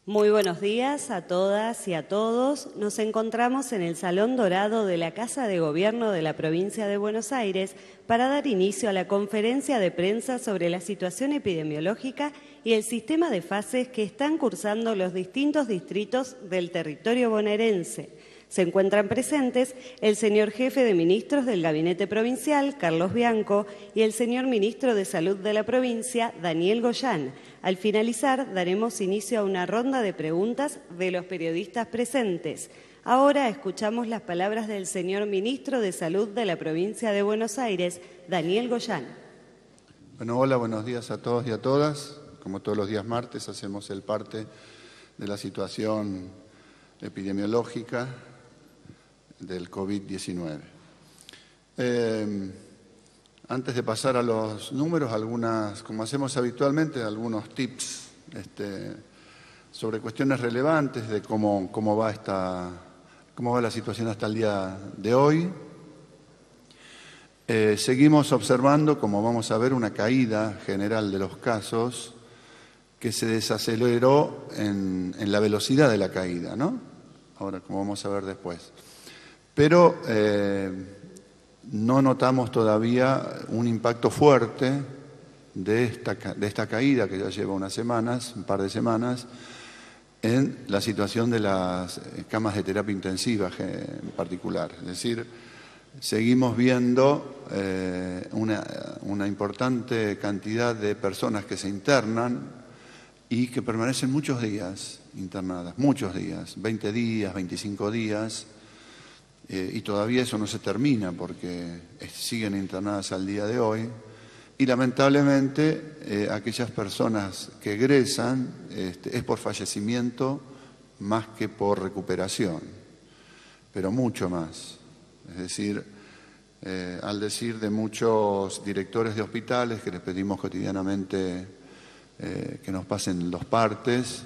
Muy buenos días a todas y a todos. Nos encontramos en el Salón Dorado de la Casa de Gobierno de la Provincia de Buenos Aires para dar inicio a la conferencia de prensa sobre la situación epidemiológica y el sistema de fases que están cursando los distintos distritos del territorio bonaerense. Se encuentran presentes el señor Jefe de Ministros del Gabinete Provincial, Carlos Bianco, y el señor Ministro de Salud de la provincia, Daniel Goyán. Al finalizar, daremos inicio a una ronda de preguntas de los periodistas presentes. Ahora escuchamos las palabras del señor Ministro de Salud de la provincia de Buenos Aires, Daniel Goyán. Bueno, hola, buenos días a todos y a todas. Como todos los días martes, hacemos el parte de la situación epidemiológica del COVID-19. Antes de pasar a los números, como hacemos habitualmente, algunos tips sobre cuestiones relevantes de cómo va la situación hasta el día de hoy. Seguimos observando, como vamos a ver, una caída general de los casos que se desaceleró en la velocidad de la caída, ¿no? Ahora, como vamos a ver después. Pero no notamos todavía un impacto fuerte de esta caída que ya lleva un par de semanas, en la situación de las camas de terapia intensiva en particular. Es decir, seguimos viendo una importante cantidad de personas que se internan y que permanecen muchos días internadas, muchos días, 20 días, 25 días, y todavía eso no se termina porque siguen internadas al día de hoy. Y lamentablemente aquellas personas que egresan es por fallecimiento más que por recuperación, pero mucho más. Es decir, al decir de muchos directores de hospitales que les pedimos cotidianamente que nos pasen los partes,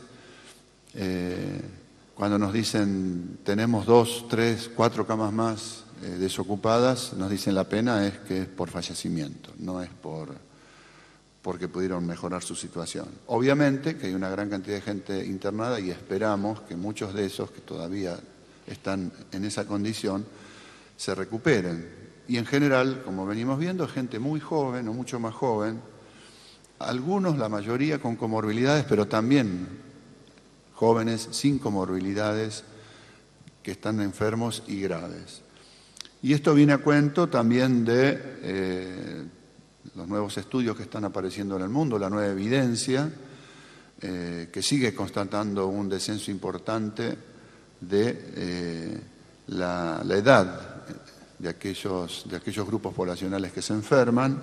cuando nos dicen tenemos 2, 3, 4 camas más desocupadas, nos dicen la pena es que es por fallecimiento, no es porque pudieron mejorar su situación. Obviamente que hay una gran cantidad de gente internada y esperamos que muchos de esos que todavía están en esa condición se recuperen. Y en general, como venimos viendo, gente muy joven o mucho más joven, algunos, la mayoría, con comorbilidades, pero también jóvenes sin comorbilidades que están enfermos y graves. Y esto viene a cuento también de los nuevos estudios que están apareciendo en el mundo, la nueva evidencia, que sigue constatando un descenso importante de la edad de aquellos grupos poblacionales que se enferman,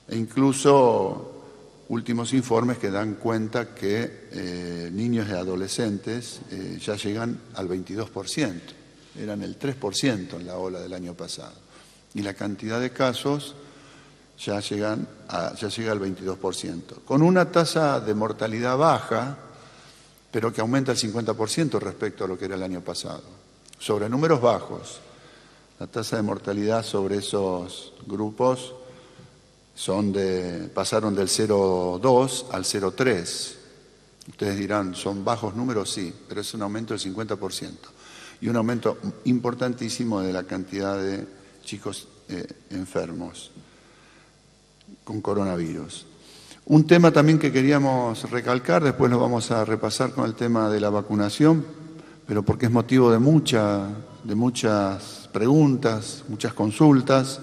e incluso últimos informes que dan cuenta que niños y adolescentes ya llegan al 22%, eran el 3% en la ola del año pasado, y la cantidad de casos ya llega al 22%, con una tasa de mortalidad baja, pero que aumenta el 50% respecto a lo que era el año pasado. Sobre números bajos, la tasa de mortalidad sobre esos grupos pasaron del 0,2 al 0,3. Ustedes dirán, ¿son bajos números? Sí, pero es un aumento del 50%. Y un aumento importantísimo de la cantidad de chicos enfermos con coronavirus. Un tema también que queríamos recalcar, después lo vamos a repasar con el tema de la vacunación, pero porque es motivo de muchas preguntas, muchas consultas,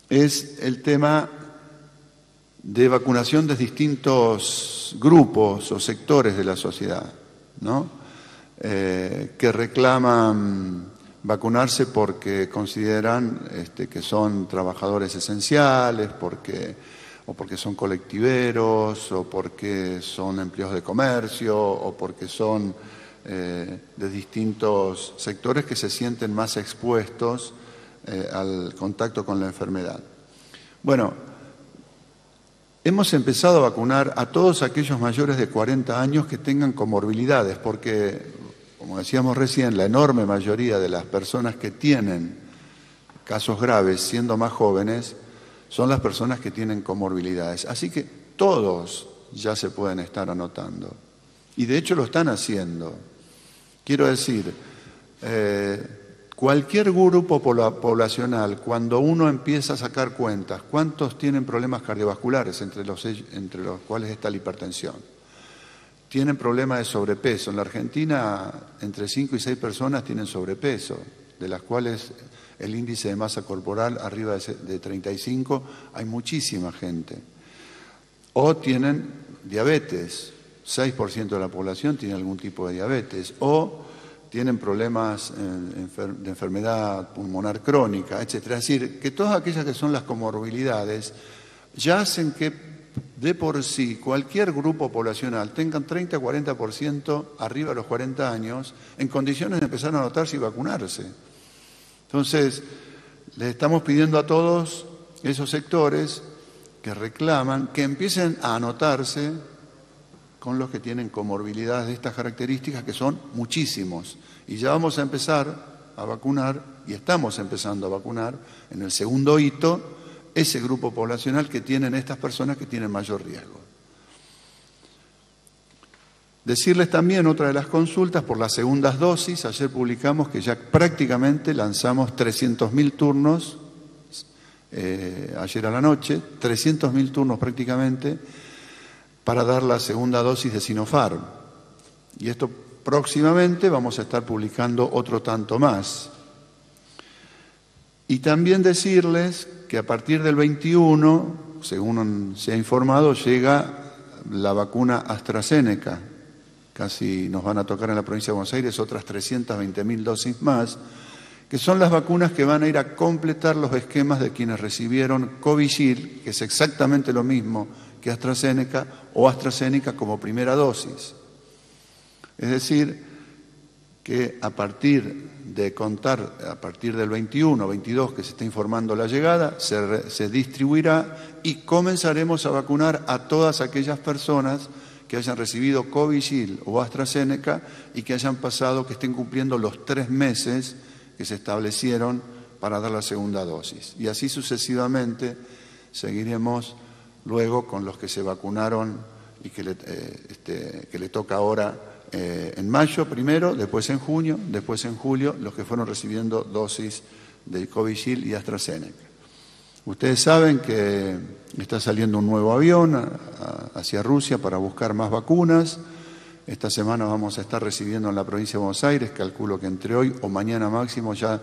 es el tema de vacunación de distintos grupos o sectores de la sociedad, ¿no? Que reclaman vacunarse porque consideran que son trabajadores esenciales, o porque son colectiveros, o porque son empleados de comercio, o porque son de distintos sectores que se sienten más expuestos al contacto con la enfermedad. Bueno, hemos empezado a vacunar a todos aquellos mayores de 40 años que tengan comorbilidades, porque, como decíamos recién, la enorme mayoría de las personas que tienen casos graves siendo más jóvenes son las personas que tienen comorbilidades. Así que todos ya se pueden estar anotando. Y de hecho lo están haciendo. Quiero decir, cualquier grupo poblacional, cuando uno empieza a sacar cuentas, ¿cuántos tienen problemas cardiovasculares, entre los cuales está la hipertensión? Tienen problemas de sobrepeso. En la Argentina, entre 5 y 6 personas tienen sobrepeso, de las cuales el índice de masa corporal arriba de 35, hay muchísima gente. O tienen diabetes, 6% de la población tiene algún tipo de diabetes, o tienen problemas de enfermedad pulmonar crónica, etc. Es decir, que todas aquellas que son las comorbilidades ya hacen que de por sí cualquier grupo poblacional tengan 30-40% arriba de los 40 años en condiciones de empezar a anotarse y vacunarse. Entonces, le estamos pidiendo a todos esos sectores que reclaman que empiecen a anotarse con los que tienen comorbilidades de estas características, que son muchísimos. Y ya vamos a empezar a vacunar, y estamos empezando a vacunar, en el segundo hito, ese grupo poblacional que tienen estas personas que tienen mayor riesgo. Decirles también otra de las consultas por las segundas dosis. Ayer publicamos que ya prácticamente lanzamos 300.000 turnos, ayer a la noche, 300.000 turnos prácticamente, para dar la segunda dosis de Sinopharm. Y esto próximamente vamos a estar publicando otro tanto más. Y también decirles que a partir del 21, según se ha informado, llega la vacuna AstraZeneca. Casi nos van a tocar en la provincia de Buenos Aires otras 320.000 dosis más, que son las vacunas que van a ir a completar los esquemas de quienes recibieron Covishield, que es exactamente lo mismo que AstraZeneca, o AstraZeneca como primera dosis. Es decir, que a partir de contar, a partir del 21, 22 que se está informando la llegada, se distribuirá y comenzaremos a vacunar a todas aquellas personas que hayan recibido Covishield o AstraZeneca y que hayan pasado, que estén cumpliendo los 3 meses que se establecieron para dar la segunda dosis. Y así sucesivamente seguiremos luego con los que se vacunaron y que le toca ahora en mayo primero, después en junio, después en julio, los que fueron recibiendo dosis de Covishield y AstraZeneca. Ustedes saben que está saliendo un nuevo avión hacia Rusia para buscar más vacunas. Esta semana vamos a estar recibiendo en la provincia de Buenos Aires, calculo que entre hoy o mañana máximo, ya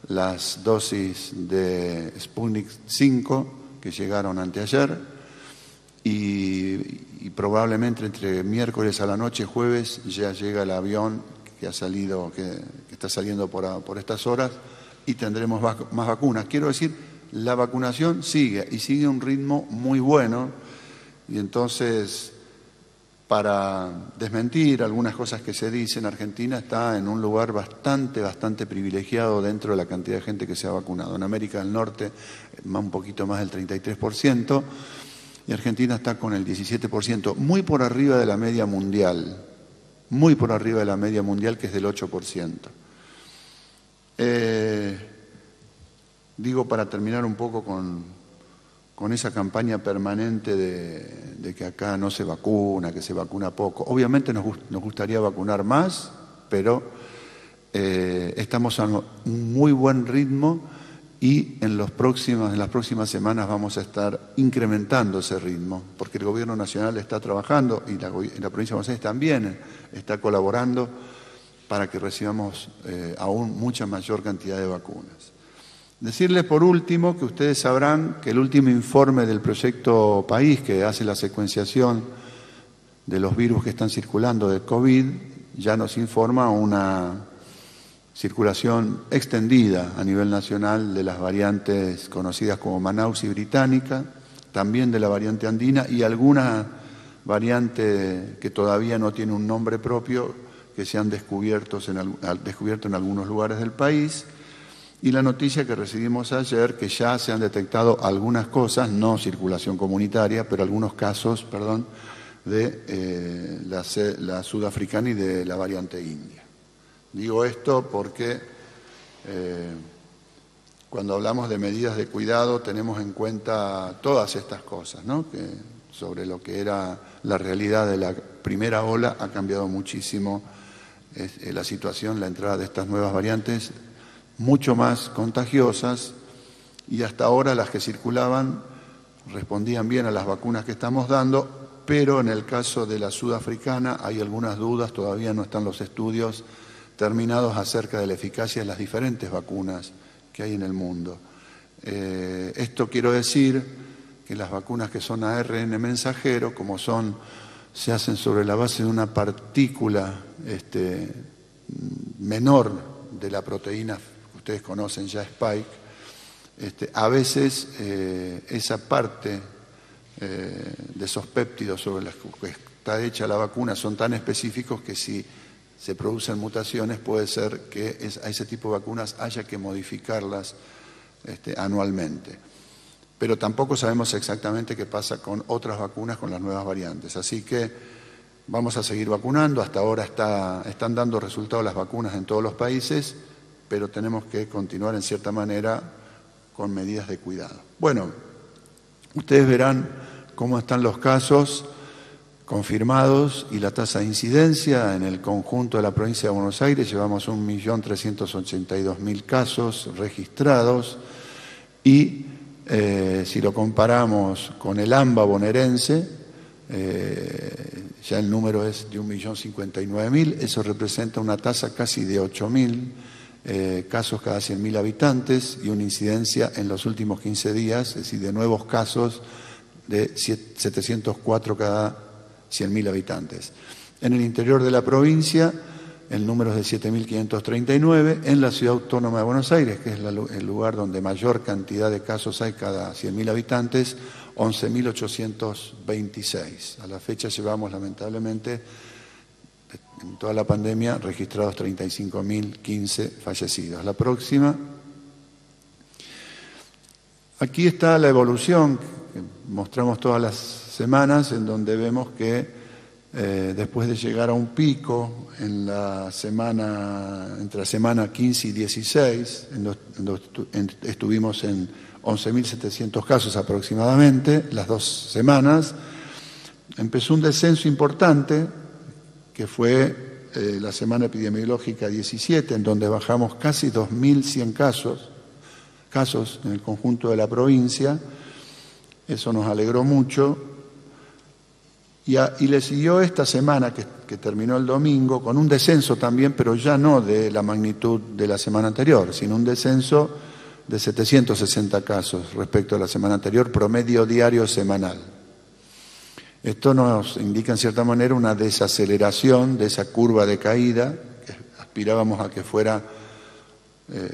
las dosis de Sputnik 5 que llegaron anteayer. Y probablemente entre miércoles a la noche, jueves, ya llega el avión que está saliendo por estas horas y tendremos más vacunas. Quiero decir, la vacunación sigue y sigue a un ritmo muy bueno, y entonces, para desmentir algunas cosas que se dicen, Argentina está en un lugar bastante privilegiado dentro de la cantidad de gente que se ha vacunado. En América del Norte, un poquito más del 33%, y Argentina está con el 17%, muy por arriba de la media mundial, muy por arriba de la media mundial, que es del 8%. Digo, para terminar un poco con esa campaña permanente de que acá no se vacuna, que se vacuna poco. Obviamente nos gustaría vacunar más, pero estamos a un muy buen ritmo y en las próximas semanas vamos a estar incrementando ese ritmo, porque el Gobierno Nacional está trabajando y la provincia de Buenos Aires también está colaborando para que recibamos aún mucha mayor cantidad de vacunas. Decirles por último que ustedes sabrán que el último informe del proyecto País, que hace la secuenciación de los virus que están circulando de COVID, ya nos informa una circulación extendida a nivel nacional de las variantes conocidas como Manaus y Británica, también de la variante andina y alguna variante que todavía no tiene un nombre propio, que se han descubierto en algunos lugares del país. Y la noticia que recibimos ayer, que ya se han detectado algunas cosas, no circulación comunitaria, pero algunos casos, de la sudafricana y de la variante india. Digo esto porque cuando hablamos de medidas de cuidado tenemos en cuenta todas estas cosas, ¿no? Sobre lo que era la realidad de la primera ola ha cambiado muchísimo la situación, la entrada de estas nuevas variantes, mucho más contagiosas, y hasta ahora las que circulaban respondían bien a las vacunas que estamos dando, pero en el caso de la sudafricana hay algunas dudas, todavía no están los estudios terminados acerca de la eficacia de las diferentes vacunas que hay en el mundo. Esto quiero decir que las vacunas que son ARN mensajero, como se hacen sobre la base de una partícula menor de la proteína que ustedes conocen ya, Spike, a veces esa parte de esos péptidos sobre los que está hecha la vacuna son tan específicos que si se producen mutaciones puede ser que a ese tipo de vacunas haya que modificarlas anualmente. Pero tampoco sabemos exactamente qué pasa con otras vacunas con las nuevas variantes. Así que vamos a seguir vacunando. Hasta ahora están dando resultados las vacunas en todos los países, pero tenemos que continuar en cierta manera con medidas de cuidado. Bueno, ustedes verán cómo están los casos confirmados y la tasa de incidencia en el conjunto de la provincia de Buenos Aires. Llevamos 1.382.000 casos registrados y si lo comparamos con el AMBA bonaerense, ya el número es de 1.059.000, eso representa una tasa casi de 8.000 casos cada 100.000 habitantes y una incidencia en los últimos 15 días, es decir, de nuevos casos de 704 cada 100.000 habitantes. En el interior de la provincia, el número es de 7.539, en la Ciudad Autónoma de Buenos Aires, que es el lugar donde mayor cantidad de casos hay cada 100.000 habitantes, 11.826. A la fecha llevamos, lamentablemente, en toda la pandemia, registrados 35.015 fallecidos. La próxima. Aquí está la evolución que mostramos todas las semanas, en donde vemos que después de llegar a un pico entre la semana 15 y 16, estuvimos en 11.700 casos aproximadamente, las 2 semanas, empezó un descenso importante, que fue la semana epidemiológica 17, en donde bajamos casi 2.100 casos en el conjunto de la provincia. Eso nos alegró mucho. Y le siguió esta semana, que terminó el domingo, con un descenso también, pero ya no de la magnitud de la semana anterior, sino un descenso de 760 casos respecto a la semana anterior, promedio diario semanal. Esto nos indica en cierta manera una desaceleración de esa curva de caída, que aspirábamos a que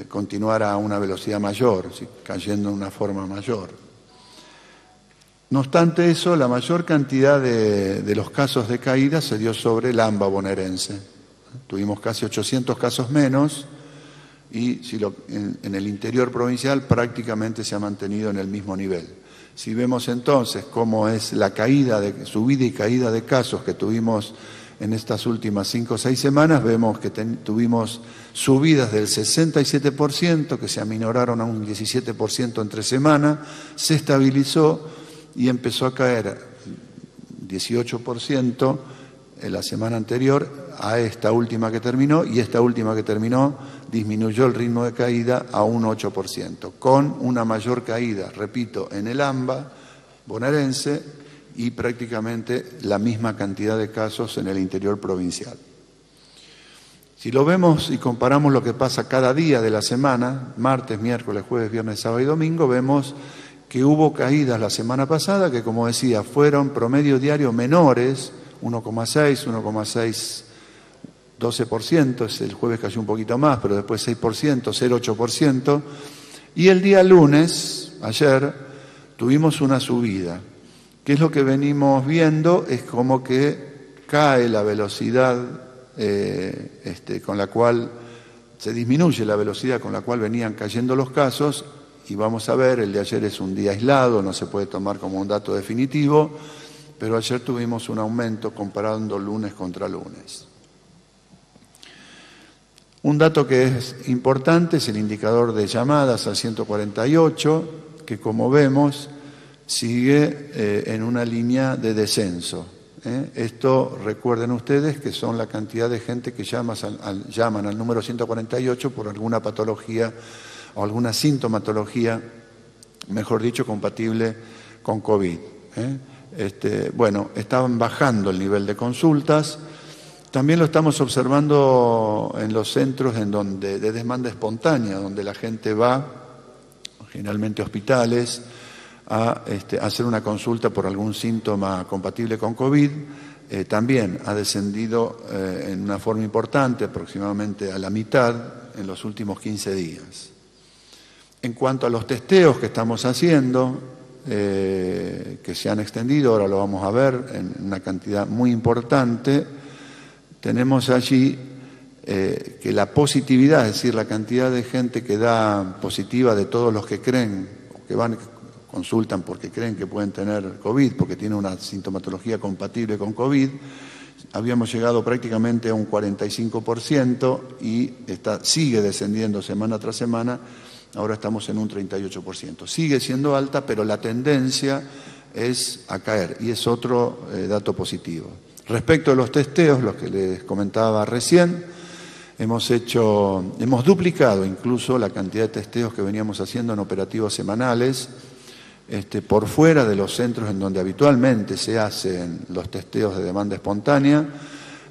continuara a una velocidad mayor, cayendo de una forma mayor. No obstante eso, la mayor cantidad de los casos de caída se dio sobre el AMBA bonaerense. Tuvimos casi 800 casos menos y en el interior provincial prácticamente se ha mantenido en el mismo nivel. Si vemos entonces cómo es la subida y caída de casos que tuvimos en estas últimas 5 o 6 semanas, vemos que tuvimos subidas del 67%, que se aminoraron a un 17% entre semanas, se estabilizó y empezó a caer 18% en la semana anterior a esta última que terminó, y esta última que terminó disminuyó el ritmo de caída a un 8%, con una mayor caída, repito, en el AMBA bonaerense y prácticamente la misma cantidad de casos en el interior provincial. Si lo vemos y comparamos lo que pasa cada día de la semana, martes, miércoles, jueves, viernes, sábado y domingo, vemos que hubo caídas la semana pasada que, como decía, fueron promedio diario menores, 1,6, 1,6, 12%, el jueves cayó un poquito más, pero después 6%, 0,8%, y el día lunes, ayer, tuvimos una subida. ¿Qué es lo que venimos viendo? Es como que cae la velocidad con la cual se disminuye la velocidad con la cual venían cayendo los casos. Y vamos a ver, el de ayer es un día aislado, no se puede tomar como un dato definitivo, pero ayer tuvimos un aumento comparando lunes contra lunes. Un dato que es importante es el indicador de llamadas al 148, que como vemos sigue en una línea de descenso. Esto, recuerden ustedes, que son la cantidad de gente que llaman al número 148 por alguna patología o alguna sintomatología, mejor dicho, compatible con COVID. Bueno, estaban bajando el nivel de consultas. También lo estamos observando en los centros de demanda espontánea, donde la gente va, generalmente hospitales, a hacer una consulta por algún síntoma compatible con COVID. También ha descendido en una forma importante, aproximadamente a la mitad, en los últimos 15 días. En cuanto a los testeos que estamos haciendo, que se han extendido, ahora lo vamos a ver, en una cantidad muy importante, tenemos allí que la positividad, es decir, la cantidad de gente que da positiva de todos los que creen, o que consultan porque creen que pueden tener COVID, porque tienen una sintomatología compatible con COVID, habíamos llegado prácticamente a un 45% y sigue descendiendo semana tras semana. Ahora estamos en un 38%. Sigue siendo alta, pero la tendencia es a caer y es otro dato positivo. Respecto a los testeos, los que les comentaba recién, hemos duplicado incluso la cantidad de testeos que veníamos haciendo en operativos semanales, por fuera de los centros en donde habitualmente se hacen los testeos de demanda espontánea,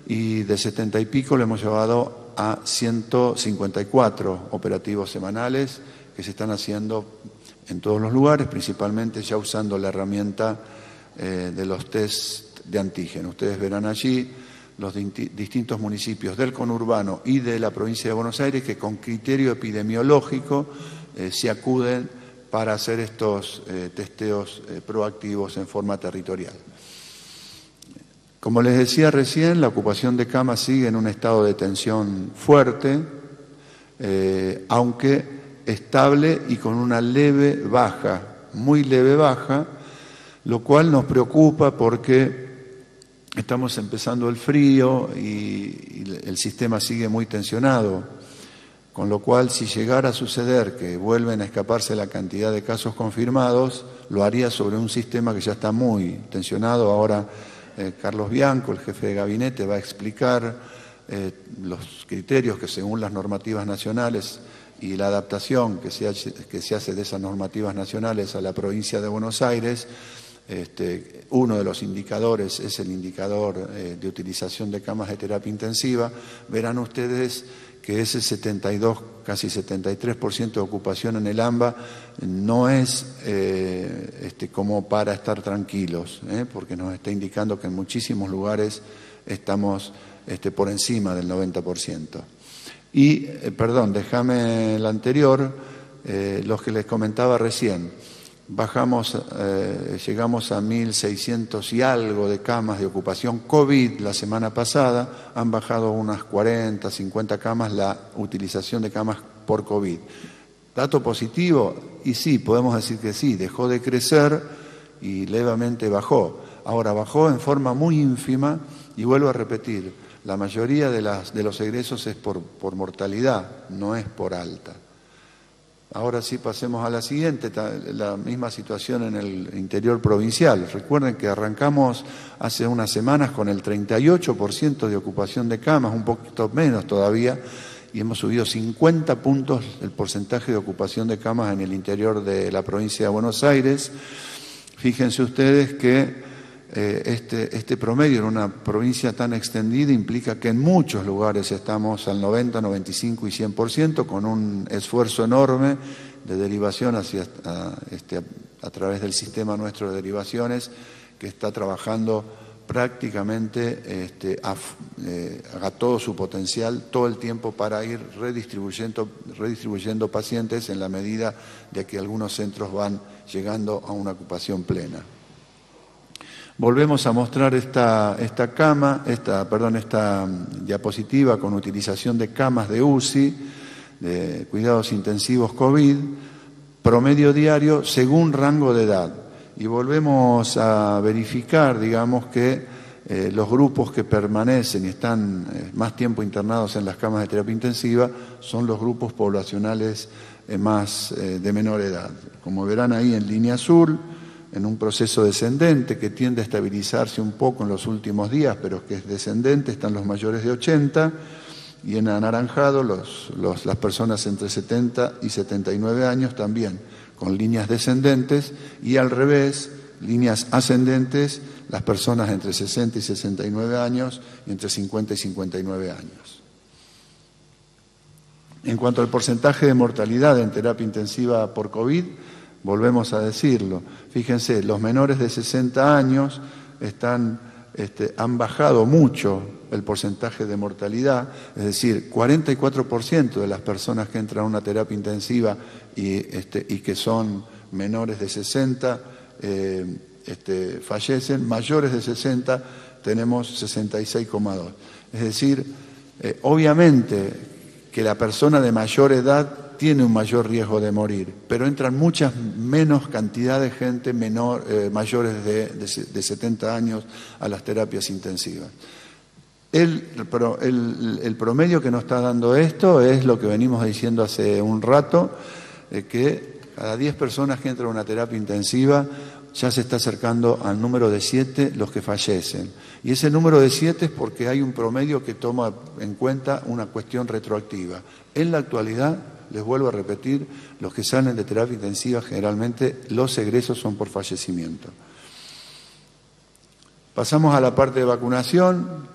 y de 70 y pico lo hemos llevado a 154 operativos semanales que se están haciendo en todos los lugares, principalmente ya usando la herramienta de los test de antígeno. Ustedes verán allí los distintos municipios del conurbano y de la provincia de Buenos Aires que con criterio epidemiológico se acuden para hacer estos testeos proactivos en forma territorial. Como les decía recién, la ocupación de camas sigue en un estado de tensión fuerte, aunque estable y con una leve baja, muy leve baja, lo cual nos preocupa porque estamos empezando el frío y el sistema sigue muy tensionado, con lo cual si llegara a suceder que vuelven a escaparse la cantidad de casos confirmados, lo haría sobre un sistema que ya está muy tensionado. Ahora Carlos Bianco, el jefe de gabinete, va a explicar los criterios que según las normativas nacionales y la adaptación que se hace de esas normativas nacionales a la provincia de Buenos Aires. Uno de los indicadores es el indicador de utilización de camas de terapia intensiva. Verán ustedes que ese 72, casi 73% de ocupación en el AMBA no es como para estar tranquilos, porque nos está indicando que en muchísimos lugares estamos por encima del 90%. Y, perdón, déjame el anterior, los que les comentaba recién. Llegamos a 1.600 y algo de camas de ocupación COVID la semana pasada, han bajado unas 40, 50 camas la utilización de camas por COVID. ¿Dato positivo? Y sí, podemos decir que sí, dejó de crecer y levemente bajó. Ahora bajó en forma muy ínfima y vuelvo a repetir, la mayoría de los egresos es por mortalidad, no es por alta. Ahora sí pasemos a la siguiente, la misma situación en el interior provincial. Recuerden que arrancamos hace unas semanas con el 38% de ocupación de camas, un poquito menos todavía, y hemos subido 50 puntos el porcentaje de ocupación de camas en el interior de la provincia de Buenos Aires. Fíjense ustedes que este promedio en una provincia tan extendida implica que en muchos lugares estamos al 90, 95 y 100%, con un esfuerzo enorme de derivación a través del sistema nuestro de derivaciones, que está trabajando prácticamente a todo su potencial todo el tiempo para ir redistribuyendo pacientes en la medida de que algunos centros van llegando a una ocupación plena. Volvemos a mostrar esta diapositiva con utilización de camas de UCI, de cuidados intensivos COVID, promedio diario según rango de edad. Y volvemos a verificar, digamos, que los grupos que permanecen y están más tiempo internados en las camas de terapia intensiva son los grupos poblacionales de menor edad. Como verán ahí en línea azul, en un proceso descendente que tiende a estabilizarse un poco en los últimos días, pero que es descendente, están los mayores de 80, y en anaranjado las personas entre 70 y 79 años también, con líneas descendentes, y al revés, líneas ascendentes, las personas entre 60 y 69 años y entre 50 y 59 años. En cuanto al porcentaje de mortalidad en terapia intensiva por COVID, volvemos a decirlo. Fíjense, los menores de 60 años han bajado mucho el porcentaje de mortalidad, es decir, 44% de las personas que entran a una terapia intensiva y que son menores de 60 fallecen, mayores de 60 tenemos 66,2. Es decir, obviamente que la persona de mayor edad tiene un mayor riesgo de morir, pero entran muchas menos cantidad de gente mayores de 70 años a las terapias intensivas. El promedio que nos está dando esto es lo que venimos diciendo hace un rato, que cada 10 personas que entran a una terapia intensiva ya se está acercando al número de 7 los que fallecen. Y ese número de 7 es porque hay un promedio que toma en cuenta una cuestión retroactiva. En la actualidad, les vuelvo a repetir, los que salen de terapia intensiva generalmente los egresos son por fallecimiento. Pasamos a la parte de vacunación.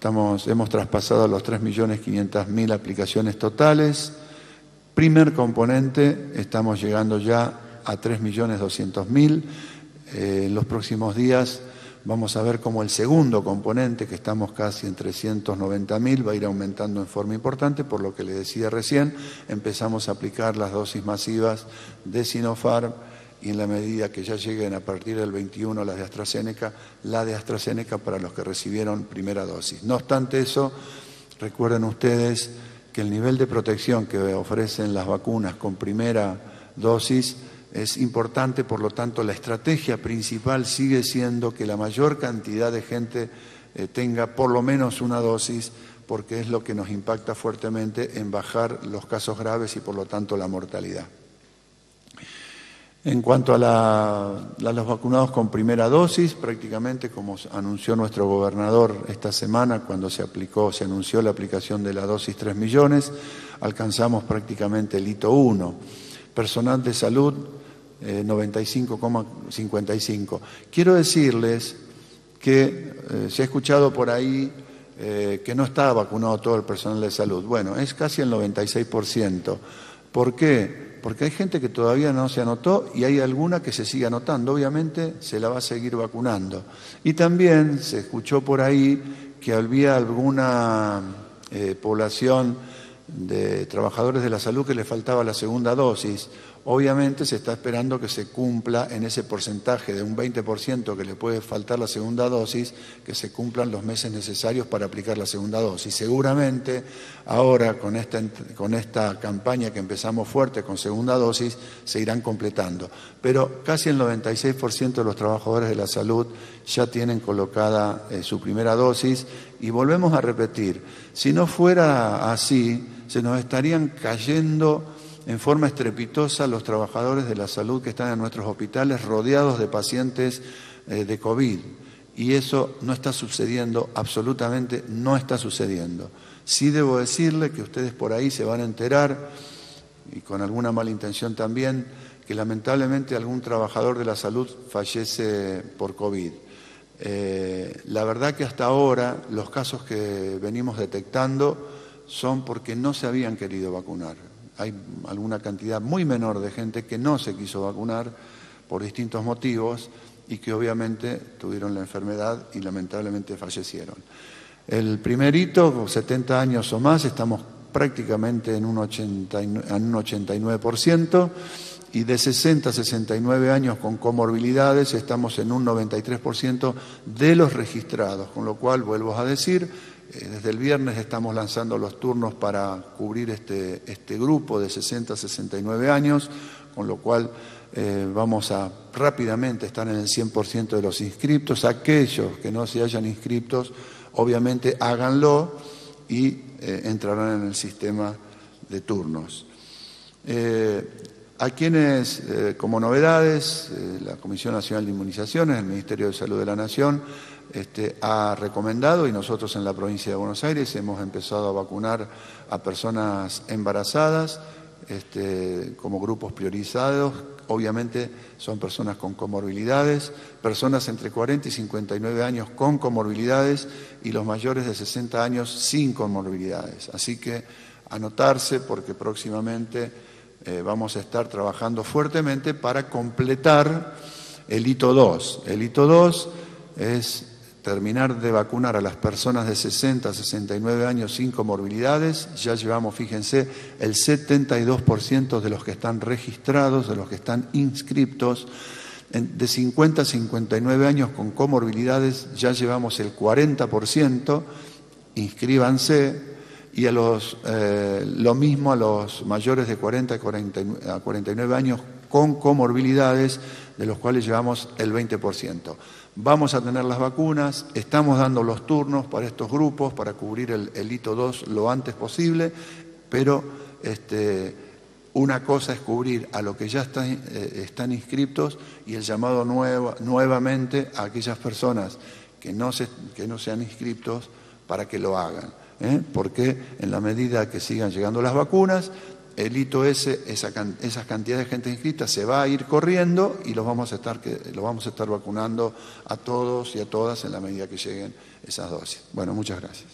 Hemos traspasado los 3.500.000 aplicaciones totales. Primer componente, estamos llegando ya a 3.200.000. En los próximos días vamos a ver cómo el segundo componente, que estamos casi en 390.000, va a ir aumentando en forma importante, por lo que les decía recién, empezamos a aplicar las dosis masivas de Sinopharm y en la medida que ya lleguen a partir del 21 las de AstraZeneca, la de AstraZeneca para los que recibieron primera dosis. No obstante eso, recuerden ustedes que el nivel de protección que ofrecen las vacunas con primera dosis es importante, por lo tanto la estrategia principal sigue siendo que la mayor cantidad de gente tenga por lo menos una dosis, porque es lo que nos impacta fuertemente en bajar los casos graves y por lo tanto la mortalidad. En cuanto a los vacunados con primera dosis, prácticamente como anunció nuestro gobernador esta semana cuando se anunció la aplicación de la dosis 3 millones, alcanzamos prácticamente el hito 1. Personal de salud, 95,55. Quiero decirles que se ha escuchado por ahí que no está vacunado todo el personal de salud. Bueno, es casi el 96%. ¿Por qué? Porque hay gente que todavía no se anotó y hay alguna que se sigue anotando. Obviamente se la va a seguir vacunando. Y también se escuchó por ahí que había alguna población de trabajadores de la salud que le faltaba la segunda dosis. Obviamente se está esperando que se cumpla en ese porcentaje de un 20% que le puede faltar la segunda dosis, que se cumplan los meses necesarios para aplicar la segunda dosis. Seguramente ahora con esta campaña que empezamos fuerte con segunda dosis se irán completando. Pero casi el 96% de los trabajadores de la salud ya tienen colocada su primera dosis y volvemos a repetir, si no fuera así, se nos estarían cayendo en forma estrepitosa los trabajadores de la salud que están en nuestros hospitales rodeados de pacientes de COVID. Y eso no está sucediendo, absolutamente no está sucediendo. Sí debo decirle que ustedes por ahí se van a enterar, y con alguna mala intención también, que lamentablemente algún trabajador de la salud fallece por COVID. La verdad que hasta ahora los casos que venimos detectando son porque no se habían querido vacunar. Hay alguna cantidad muy menor de gente que no se quiso vacunar por distintos motivos y que obviamente tuvieron la enfermedad y lamentablemente fallecieron. El primer hito, 70 años o más, estamos prácticamente en un 89%, y de 60 a 69 años con comorbilidades estamos en un 93% de los registrados, con lo cual, vuelvo a decir, desde el viernes estamos lanzando los turnos para cubrir este grupo de 60 a 69 años, con lo cual vamos a rápidamente estar en el 100% de los inscriptos. Aquellos que no se hayan inscriptos, obviamente háganlo y entrarán en el sistema de turnos. A quienes, como novedades, la Comisión Nacional de Inmunizaciones, el Ministerio de Salud de la Nación, ha recomendado, y nosotros en la provincia de Buenos Aires hemos empezado a vacunar a personas embarazadas como grupos priorizados. Obviamente son personas con comorbilidades, personas entre 40 y 59 años con comorbilidades y los mayores de 60 años sin comorbilidades. Así que anotarse, porque próximamente vamos a estar trabajando fuertemente para completar el hito 2. El hito 2 es terminar de vacunar a las personas de 60 a 69 años sin comorbilidades. Ya llevamos, fíjense, el 72% de los que están registrados, de los que están inscriptos. De 50 a 59 años con comorbilidades ya llevamos el 40%. Inscríbanse. Y lo mismo a los mayores de 40 a 49 años con comorbilidades, de los cuales llevamos el 20%. Vamos a tener las vacunas, estamos dando los turnos para estos grupos, para cubrir el hito 2 lo antes posible, pero una cosa es cubrir a los que ya están inscriptos y el llamado nuevamente a aquellas personas que no sean inscriptos para que lo hagan. Porque en la medida que sigan llegando las vacunas, el hito esas cantidades de gente inscrita se va a ir corriendo y los vamos a estar vacunando a todos y a todas en la medida que lleguen esas dosis. Bueno, muchas gracias.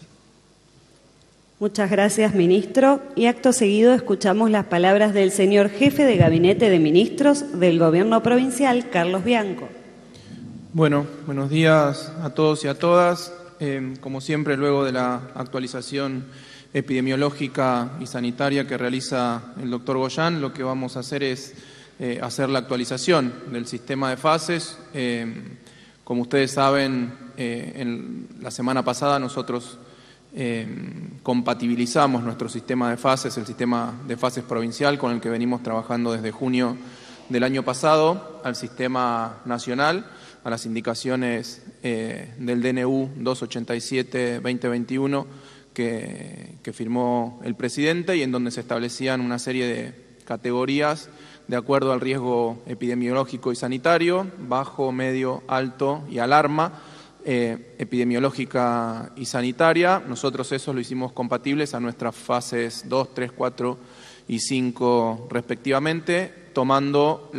Muchas gracias, ministro. Y acto seguido escuchamos las palabras del señor jefe de Gabinete de Ministros del Gobierno Provincial, Carlos Bianco. Bueno, buenos días a todos y a todas. Como siempre, luego de la actualización epidemiológica y sanitaria que realiza el doctor Goyán, lo que vamos a hacer es hacer la actualización del sistema de fases. Como ustedes saben, la semana pasada nosotros compatibilizamos nuestro sistema de fases, el sistema de fases provincial con el que venimos trabajando desde junio del año pasado, al sistema nacional, a las indicaciones del DNU 287-2021 que firmó el presidente y en donde se establecían una serie de categorías de acuerdo al riesgo epidemiológico y sanitario, bajo, medio, alto y alarma epidemiológica y sanitaria. Nosotros eso lo hicimos compatibles a nuestras fases 2, 3, 4 y 5 respectivamente, tomando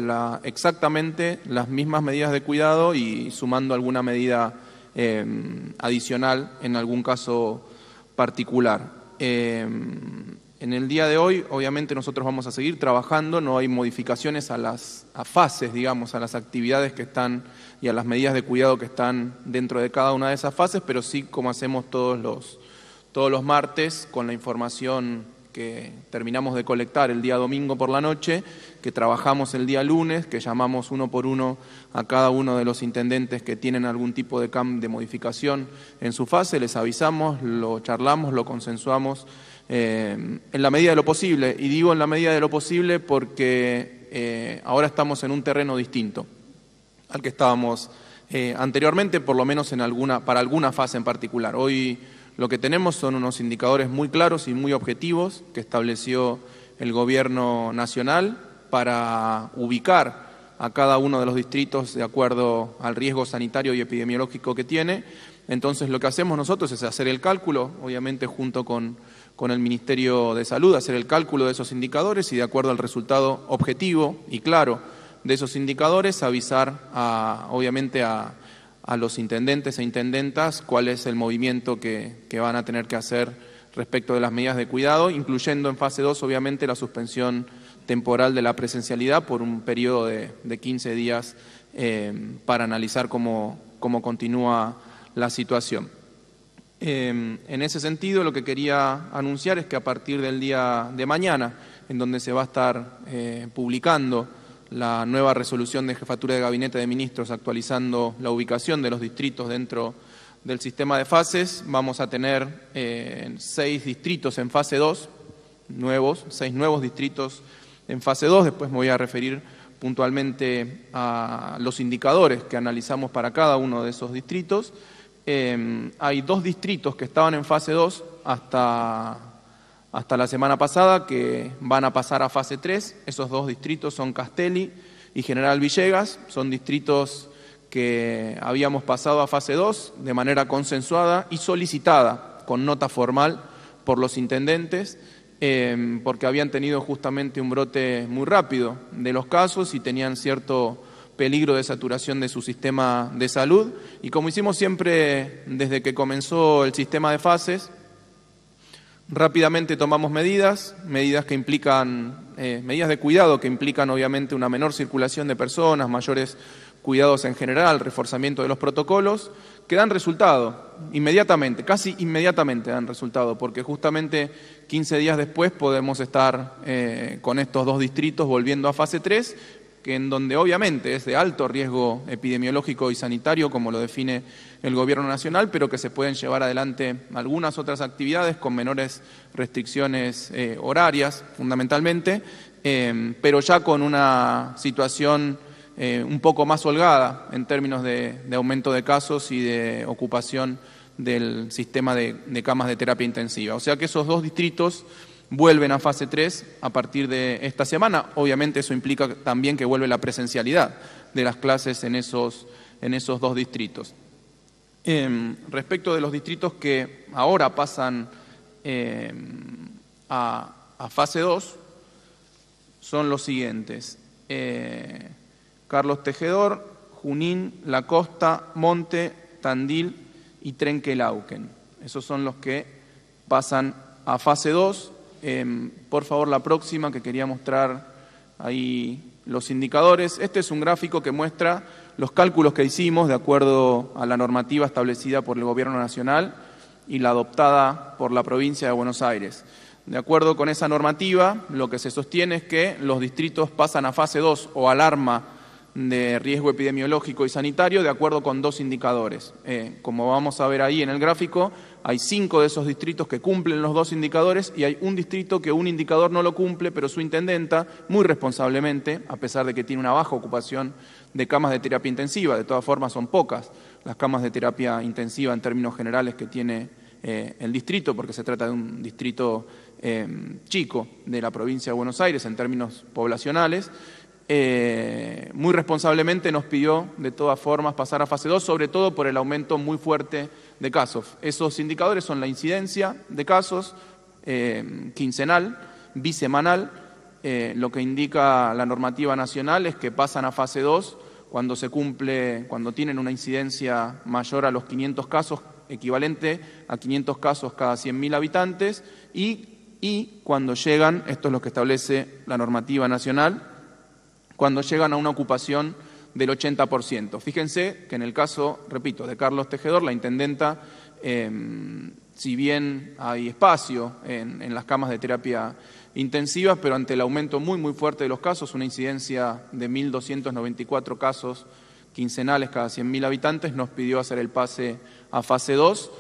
exactamente las mismas medidas de cuidado y sumando alguna medida adicional en algún caso particular. En el día de hoy, obviamente, nosotros vamos a seguir trabajando, no hay modificaciones a fases, digamos, a las actividades que están y a las medidas de cuidado que están dentro de cada una de esas fases, pero sí como hacemos todos los martes con la información que terminamos de colectar el día domingo por la noche, que trabajamos el día lunes, que llamamos uno por uno a cada uno de los intendentes que tienen algún tipo de modificación en su fase, les avisamos, lo charlamos, lo consensuamos en la medida de lo posible. Y digo en la medida de lo posible porque ahora estamos en un terreno distinto al que estábamos anteriormente, por lo menos para alguna fase en particular. Hoy lo que tenemos son unos indicadores muy claros y muy objetivos que estableció el Gobierno Nacional para ubicar a cada uno de los distritos de acuerdo al riesgo sanitario y epidemiológico que tiene. Entonces lo que hacemos nosotros es hacer el cálculo, obviamente junto con el Ministerio de Salud, hacer el cálculo de esos indicadores y de acuerdo al resultado objetivo y claro de esos indicadores avisar obviamente a los intendentes e intendentas cuál es el movimiento que van a tener que hacer respecto de las medidas de cuidado, incluyendo en fase 2 obviamente la suspensión temporal de la presencialidad por un periodo de 15 días para analizar cómo continúa la situación. En ese sentido, lo que quería anunciar es que a partir del día de mañana, en donde se va a estar publicando la nueva resolución de Jefatura de Gabinete de Ministros actualizando la ubicación de los distritos dentro del sistema de fases, vamos a tener 6 distritos en fase 2, 6 nuevos distritos en fase 2, después me voy a referir puntualmente a los indicadores que analizamos para cada uno de esos distritos. Hay 2 distritos que estaban en fase 2 hasta hasta la semana pasada, que van a pasar a fase 3. Esos 2 distritos son Castelli y General Villegas. Son distritos que habíamos pasado a fase 2 de manera consensuada y solicitada con nota formal por los intendentes, porque habían tenido justamente un brote muy rápido de los casos y tenían cierto peligro de saturación de su sistema de salud. Y como hicimos siempre desde que comenzó el sistema de fases, rápidamente tomamos medidas que implican, medidas de cuidado que implican obviamente una menor circulación de personas, mayores cuidados en general, reforzamiento de los protocolos, que dan resultado inmediatamente, casi inmediatamente dan resultado, porque justamente 15 días después podemos estar con estos 2 distritos volviendo a fase 3, que en donde obviamente es de alto riesgo epidemiológico y sanitario, como lo define el Gobierno Nacional, pero que se pueden llevar adelante algunas otras actividades con menores restricciones horarias, fundamentalmente, pero ya con una situación un poco más holgada en términos de aumento de casos y de ocupación del sistema de camas de terapia intensiva. O sea que esos 2 distritos vuelven a fase 3 a partir de esta semana. Obviamente eso implica también que vuelve la presencialidad de las clases en esos 2 distritos. Respecto de los distritos que ahora pasan a fase 2, son los siguientes: Carlos Tejedor, Junín, La Costa, Monte, Tandil y Trenquelauquen. Esos son los que pasan a fase 2. Por favor, la próxima, que quería mostrar ahí los indicadores. Este es un gráfico que muestra los cálculos que hicimos de acuerdo a la normativa establecida por el Gobierno Nacional y la adoptada por la provincia de Buenos Aires. De acuerdo con esa normativa, lo que se sostiene es que los distritos pasan a fase 2 o alarma de riesgo epidemiológico y sanitario de acuerdo con 2 indicadores. Como vamos a ver ahí en el gráfico, hay 5 de esos distritos que cumplen los 2 indicadores y hay un distrito que un indicador no lo cumple, pero su intendenta, muy responsablemente, a pesar de que tiene una baja ocupación de camas de terapia intensiva, de todas formas son pocas las camas de terapia intensiva en términos generales que tiene el distrito, porque se trata de un distrito chico de la provincia de Buenos Aires en términos poblacionales. Muy responsablemente nos pidió de todas formas pasar a fase 2, sobre todo por el aumento muy fuerte de casos. Esos indicadores son la incidencia de casos quincenal, bisemanal. Lo que indica la normativa nacional es que pasan a fase 2 cuando tienen una incidencia mayor a los 500 casos, equivalente a 500 casos cada 100.000 habitantes, y cuando llegan, esto es lo que establece la normativa nacional, cuando llegan a una ocupación del 80%. Fíjense que en el caso, repito, de Carlos Tejedor, la intendenta, si bien hay espacio en las camas de terapia intensiva, pero ante el aumento muy fuerte de los casos, una incidencia de 1.294 casos quincenales cada 100.000 habitantes, nos pidió hacer el pase a fase 2,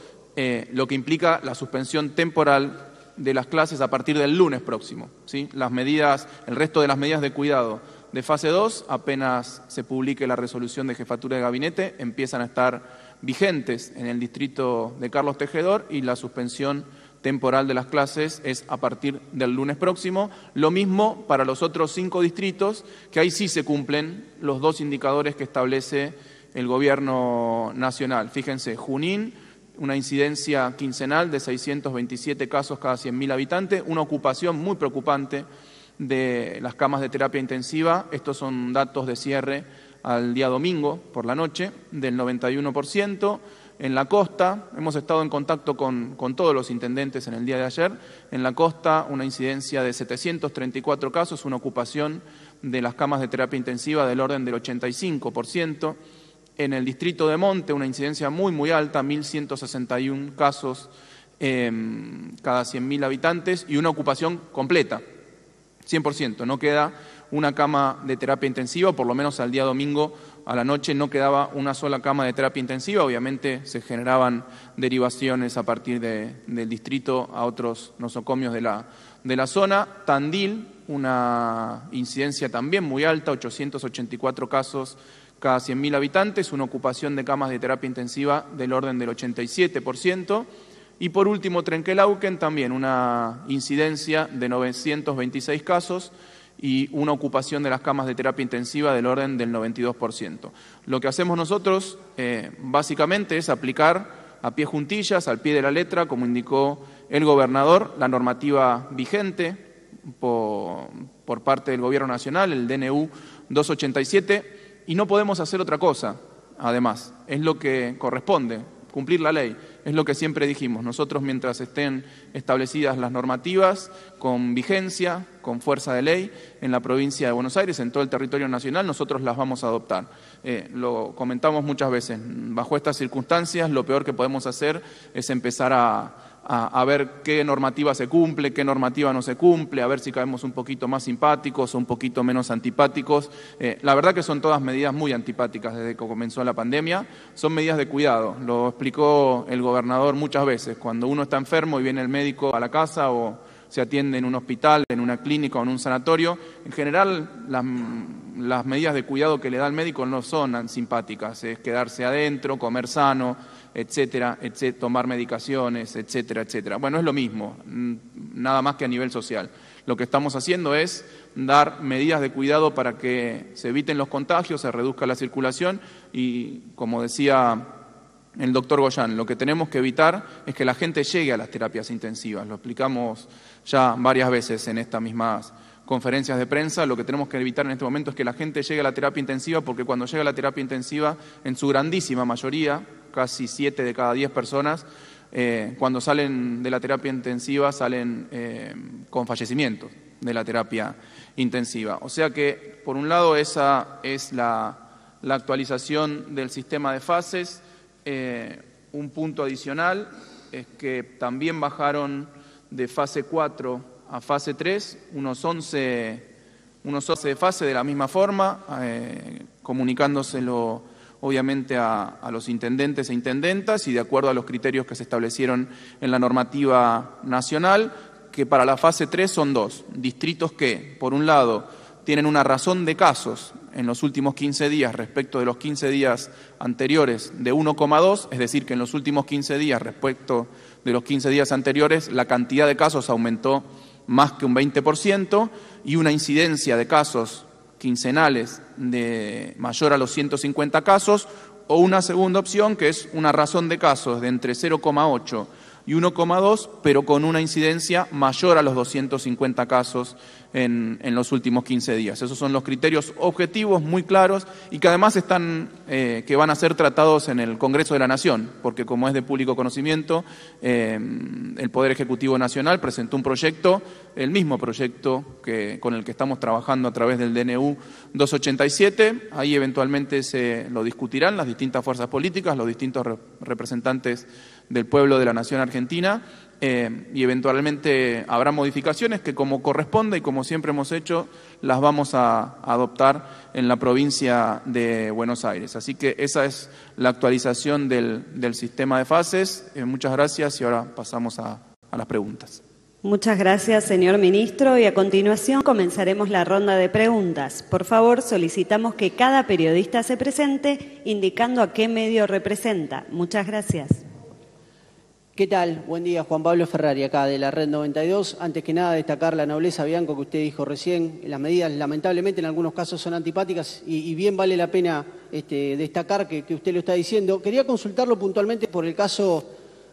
lo que implica la suspensión temporal de las clases a partir del lunes próximo, ¿sí? El resto de las medidas de cuidado de fase 2, apenas se publique la resolución de jefatura de gabinete, empiezan a estar vigentes en el distrito de Carlos Tejedor y la suspensión temporal de las clases es a partir del lunes próximo. Lo mismo para los otros 5 distritos, que ahí sí se cumplen los 2 indicadores que establece el Gobierno Nacional. Fíjense, Junín, una incidencia quincenal de 627 casos cada 100.000 habitantes, una ocupación muy preocupante de las camas de terapia intensiva. Estos son datos de cierre al día domingo por la noche, del 91%. En la costa, hemos estado en contacto con todos los intendentes en el día de ayer. En la costa, una incidencia de 734 casos, una ocupación de las camas de terapia intensiva del orden del 85%. En el distrito de Monte, una incidencia muy alta, 1.161 casos cada 100.000 habitantes y una ocupación completa, 100%. No queda una cama de terapia intensiva, por lo menos al día domingo a la noche no quedaba una sola cama de terapia intensiva. Obviamente se generaban derivaciones a partir del distrito a otros nosocomios de la zona. Tandil, una incidencia también muy alta, 884 casos cada 100.000 habitantes, una ocupación de camas de terapia intensiva del orden del 87%. Y por último, Trenquelauquen, también una incidencia de 926 casos y una ocupación de las camas de terapia intensiva del orden del 92%. Lo que hacemos nosotros básicamente es aplicar a pie juntillas, al pie de la letra, como indicó el gobernador, la normativa vigente por parte del Gobierno Nacional, el DNU 287, y no podemos hacer otra cosa, además, es lo que corresponde, cumplir la ley. Es lo que siempre dijimos, nosotros mientras estén establecidas las normativas con vigencia, con fuerza de ley, en la provincia de Buenos Aires, en todo el territorio nacional, nosotros las vamos a adoptar. Lo comentamos muchas veces, bajo estas circunstancias lo peor que podemos hacer es empezar a ver qué normativa se cumple, qué normativa no se cumple, a ver si caemos un poquito más simpáticos o un poquito menos antipáticos. La verdad que son todas medidas muy antipáticas desde que comenzó la pandemia, son medidas de cuidado, lo explicó el gobernador muchas veces, cuando uno está enfermo y viene el médico a la casa o se atiende en un hospital, en una clínica o en un sanatorio, en general las medidas de cuidado que le da el médico no son simpáticas, es quedarse adentro, comer sano, etcétera, tomar medicaciones, etcétera, etcétera. Bueno, es lo mismo, nada más que a nivel social. Lo que estamos haciendo es dar medidas de cuidado para que se eviten los contagios, se reduzca la circulación y, como decía el doctor Goyán, lo que tenemos que evitar es que la gente llegue a las terapias intensivas. Lo explicamos ya varias veces en estas mismas conferencias de prensa. Lo que tenemos que evitar en este momento es que la gente llegue a la terapia intensiva, porque cuando llega a la terapia intensiva, en su grandísima mayoría, casi 7 de cada 10 personas, cuando salen de la terapia intensiva salen con fallecimientos de la terapia intensiva. O sea que, por un lado, esa es la actualización del sistema de fases. Un punto adicional es que también bajaron de fase 4 a fase 3 unos 11 de fase de la misma forma, comunicándoselo obviamente a los intendentes e intendentas y de acuerdo a los criterios que se establecieron en la normativa nacional, que para la fase 3 son 2 distritos que, por un lado, tienen una razón de casos en los últimos 15 días respecto de los 15 días anteriores de 1,2, es decir, que en los últimos 15 días respecto de los 15 días anteriores la cantidad de casos aumentó más que un 20% y una incidencia de casos quincenales de mayor a los 150 casos, o una segunda opción que es una razón de casos de entre 0,8 y 1,2, pero con una incidencia mayor a los 250 casos en los últimos 15 días. Esos son los criterios objetivos muy claros y que además que van a ser tratados en el Congreso de la Nación, porque como es de público conocimiento, el Poder Ejecutivo Nacional presentó un proyecto, el mismo proyecto con el que estamos trabajando a través del DNU 287, ahí eventualmente se lo discutirán las distintas fuerzas políticas, los distintos representantes del pueblo de la nación argentina, y eventualmente habrá modificaciones que, como corresponde y como siempre hemos hecho, las vamos a adoptar en la provincia de Buenos Aires. Así que esa es la actualización del sistema de fases. Muchas gracias y ahora pasamos a las preguntas. Muchas gracias, señor ministro. Y a continuación comenzaremos la ronda de preguntas. Por favor, solicitamos que cada periodista se presente indicando a qué medio representa. Muchas gracias. ¿Qué tal? Buen día, Juan Pablo Ferrari, acá de la Red 92. Antes que nada, destacar la nobleza, Bianco, que usted dijo recién. Las medidas, lamentablemente, en algunos casos son antipáticas y bien vale la pena destacar que usted lo está diciendo. Quería consultarlo puntualmente por el caso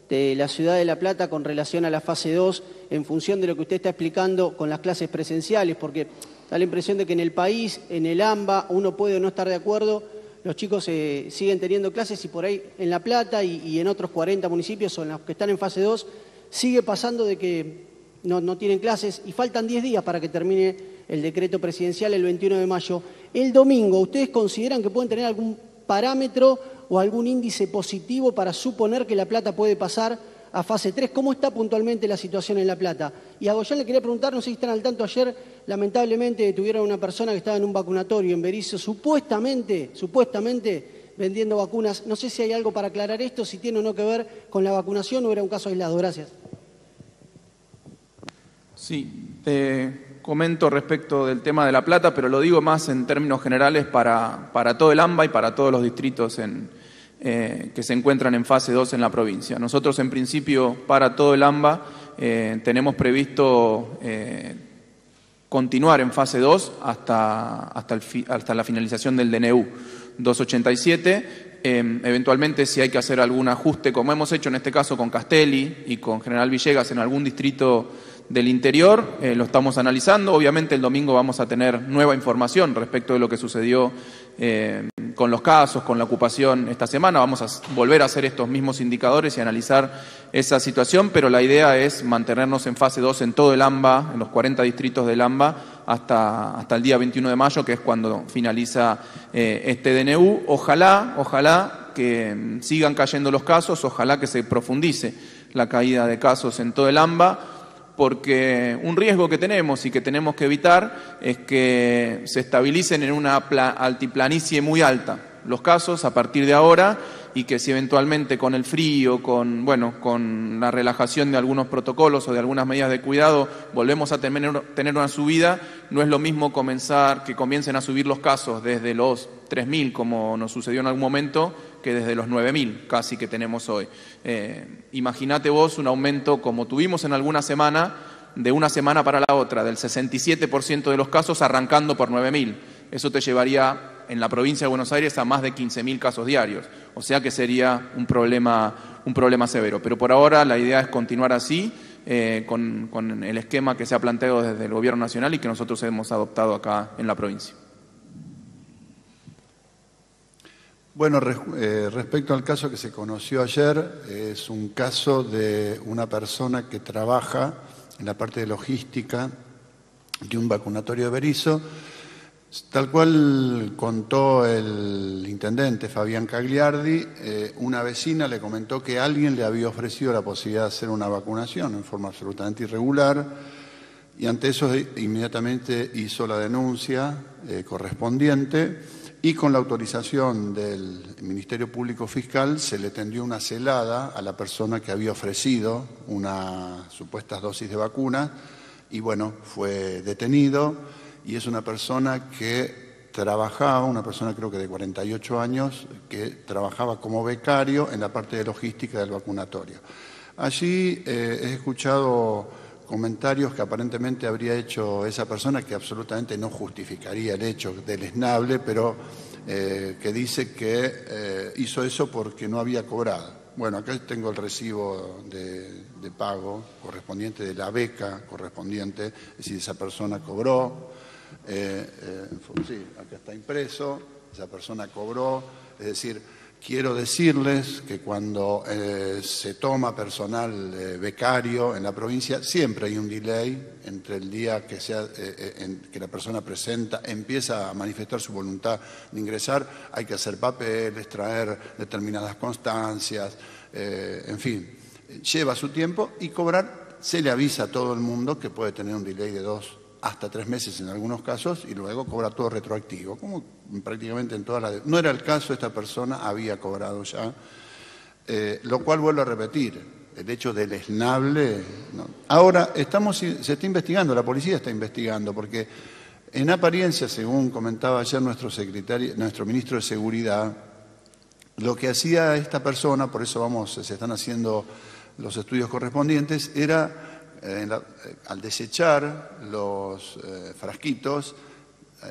de la ciudad de La Plata con relación a la fase 2, en función de lo que usted está explicando con las clases presenciales, porque da la impresión de que en el país, en el AMBA, uno puede o no estar de acuerdo. Los chicos siguen teniendo clases y por ahí en La Plata y en otros 40 municipios o en los que están en fase 2 sigue pasando de que no tienen clases y faltan 10 días para que termine el decreto presidencial el 21 de mayo. El domingo, ¿ustedes consideran que pueden tener algún parámetro o algún índice positivo para suponer que La Plata puede pasar a fase 3? ¿Cómo está puntualmente la situación en La Plata? Y a Goyán le quería preguntar, no sé si están al tanto, ayer lamentablemente detuvieron a una persona que estaba en un vacunatorio en Berisso, supuestamente vendiendo vacunas. No sé si hay algo para aclarar esto, si tiene o no que ver con la vacunación o era un caso aislado. Gracias. Sí, te comento respecto del tema de La Plata, pero lo digo más en términos generales para todo el AMBA y para todos los distritos en que se encuentran en fase 2 en la provincia. Nosotros, en principio, para todo el AMBA, tenemos previsto continuar en fase 2 hasta la finalización del DNU 287. Eventualmente, si hay que hacer algún ajuste, como hemos hecho en este caso con Castelli y con General Villegas en algún distrito del interior, lo estamos analizando. Obviamente el domingo vamos a tener nueva información respecto de lo que sucedió con los casos, con la ocupación esta semana. Vamos a volver a hacer estos mismos indicadores y analizar esa situación, pero la idea es mantenernos en fase 2 en todo el AMBA, en los 40 distritos del AMBA, hasta el día 21 de mayo, que es cuando finaliza este DNU. Ojalá que sigan cayendo los casos, ojalá que se profundice la caída de casos en todo el AMBA, porque un riesgo que tenemos y que tenemos que evitar es que se estabilicen en una altiplanicie muy alta los casos a partir de ahora, y que si eventualmente con el frío, con la relajación de algunos protocolos o de algunas medidas de cuidado volvemos a tener una subida, no es lo mismo que comiencen a subir los casos desde los 3.000, como nos sucedió en algún momento, que desde los 9.000 casi que tenemos hoy. Imagínate vos un aumento como tuvimos en alguna semana, de una semana para la otra, del 67% de los casos arrancando por 9.000. Eso te llevaría en la provincia de Buenos Aires a más de 15.000 casos diarios. O sea que sería un problema severo. Pero por ahora la idea es continuar así, con el esquema que se ha planteado desde el Gobierno Nacional y que nosotros hemos adoptado acá en la provincia. Bueno, respecto al caso que se conoció ayer, es un caso de una persona que trabaja en la parte de logística de un vacunatorio de Berisso. Tal cual contó el intendente Fabián Cagliardi, una vecina le comentó que alguien le había ofrecido la posibilidad de hacer una vacunación en forma absolutamente irregular, y ante eso inmediatamente hizo la denuncia correspondiente, y con la autorización del Ministerio Público Fiscal se le tendió una celada a la persona que había ofrecido unas supuestas dosis de vacuna, y bueno, fue detenido. Y es una persona que trabajaba, una persona creo que de 48 años, que trabajaba como becario en la parte de logística del vacunatorio. Allí he escuchado comentarios que aparentemente habría hecho esa persona, que absolutamente no justificaría el hecho deleznable, pero que dice que hizo eso porque no había cobrado. Bueno, acá tengo el recibo de pago correspondiente, de la beca correspondiente, es decir, esa persona cobró. Sí, acá está impreso, esa persona cobró. Es decir, quiero decirles que cuando se toma personal becario en la provincia, siempre hay un delay entre el día que la persona empieza a manifestar su voluntad de ingresar. Hay que hacer papeles, traer determinadas constancias, en fin, lleva su tiempo, y cobrar, se le avisa a todo el mundo que puede tener un delay de 2 hasta 3 meses en algunos casos, y luego cobra todo retroactivo, como prácticamente en todas las... No era el caso, esta persona había cobrado ya, lo cual, vuelvo a repetir, el hecho deleznable, ¿no? Ahora se está investigando, la policía está investigando, porque en apariencia, según comentaba ayer nuestro ministro de Seguridad, lo que hacía esta persona, por eso se están haciendo los estudios correspondientes, era... al desechar los frasquitos,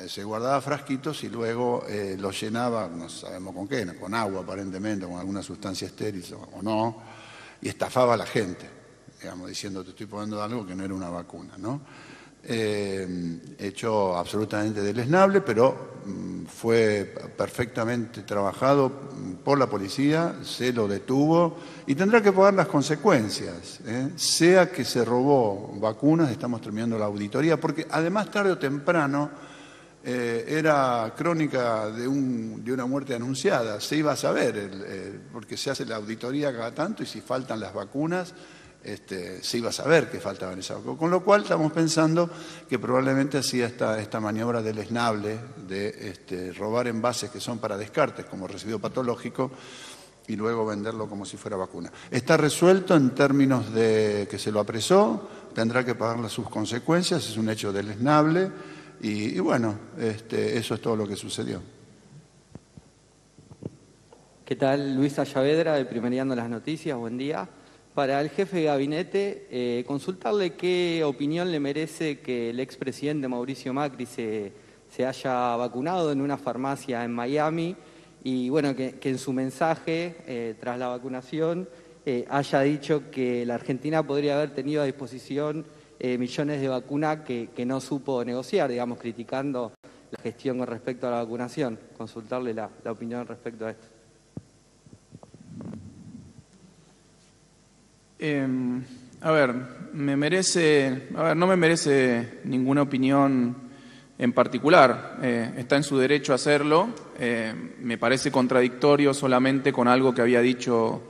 se guardaba frasquitos y luego los llenaba, no sabemos con qué, con agua aparentemente, con alguna sustancia estéril o no, y estafaba a la gente, digamos, diciendo: te estoy poniendo algo que no era una vacuna, ¿no? Hecho absolutamente deleznable, pero fue perfectamente trabajado por la policía, se lo detuvo y tendrá que pagar las consecuencias, sea que se robó vacunas. Estamos terminando la auditoría, porque además tarde o temprano era crónica de una muerte anunciada, se iba a saber, porque se hace la auditoría cada tanto, y si faltan las vacunas, se iba a saber que faltaban esas vacunas. Con lo cual estamos pensando que probablemente hacía esta maniobra deleznable de robar envases que son para descartes, como residuo patológico, y luego venderlo como si fuera vacuna. Está resuelto en términos de que se lo apresó, tendrá que pagar sus consecuencias, es un hecho deleznable, y bueno, eso es todo lo que sucedió. ¿Qué tal? Luisa Saavedra, de Primereando las Noticias, buen día. Para el jefe de gabinete, consultarle qué opinión le merece que el expresidente Mauricio Macri se haya vacunado en una farmacia en Miami y bueno, que en su mensaje tras la vacunación haya dicho que la Argentina podría haber tenido a disposición millones de vacunas que no supo negociar, digamos, criticando la gestión con respecto a la vacunación. Consultarle la opinión respecto a esto. No me merece ninguna opinión en particular. Está en su derecho a hacerlo. Me parece contradictorio solamente con algo que había dicho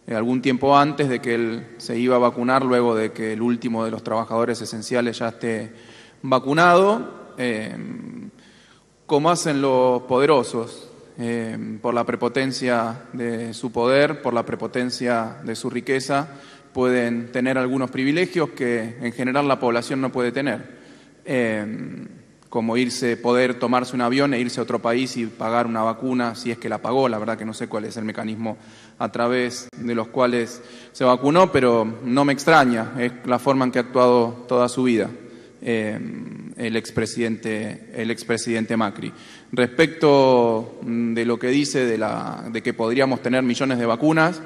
algún tiempo antes de que él se iba a vacunar luego de que el último de los trabajadores esenciales ya esté vacunado, como hacen los poderosos, por la prepotencia de su poder, por la prepotencia de su riqueza, pueden tener algunos privilegios que en general la población no puede tener, como poder tomarse un avión e irse a otro país y pagar una vacuna si es que la pagó. La verdad que no sé cuál es el mecanismo a través de los cuales se vacunó, pero no me extraña, es la forma en que ha actuado toda su vida el expresidente Macri. Respecto de lo que dice de que podríamos tener millones de vacunas,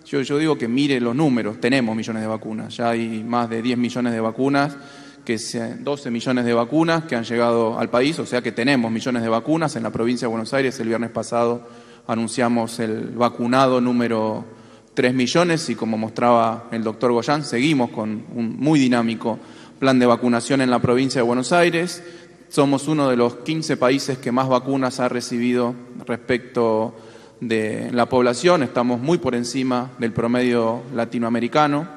yo digo que mire los números, tenemos millones de vacunas, ya hay más de 10 millones de vacunas, 12 millones de vacunas que han llegado al país, o sea que tenemos millones de vacunas. En la provincia de Buenos Aires el viernes pasado anunciamos el vacunado número 3 millones y como mostraba el doctor Goyán, seguimos con un muy dinámico plan de vacunación en la provincia de Buenos Aires. Somos uno de los 15 países que más vacunas ha recibido respecto de la población, estamos muy por encima del promedio latinoamericano,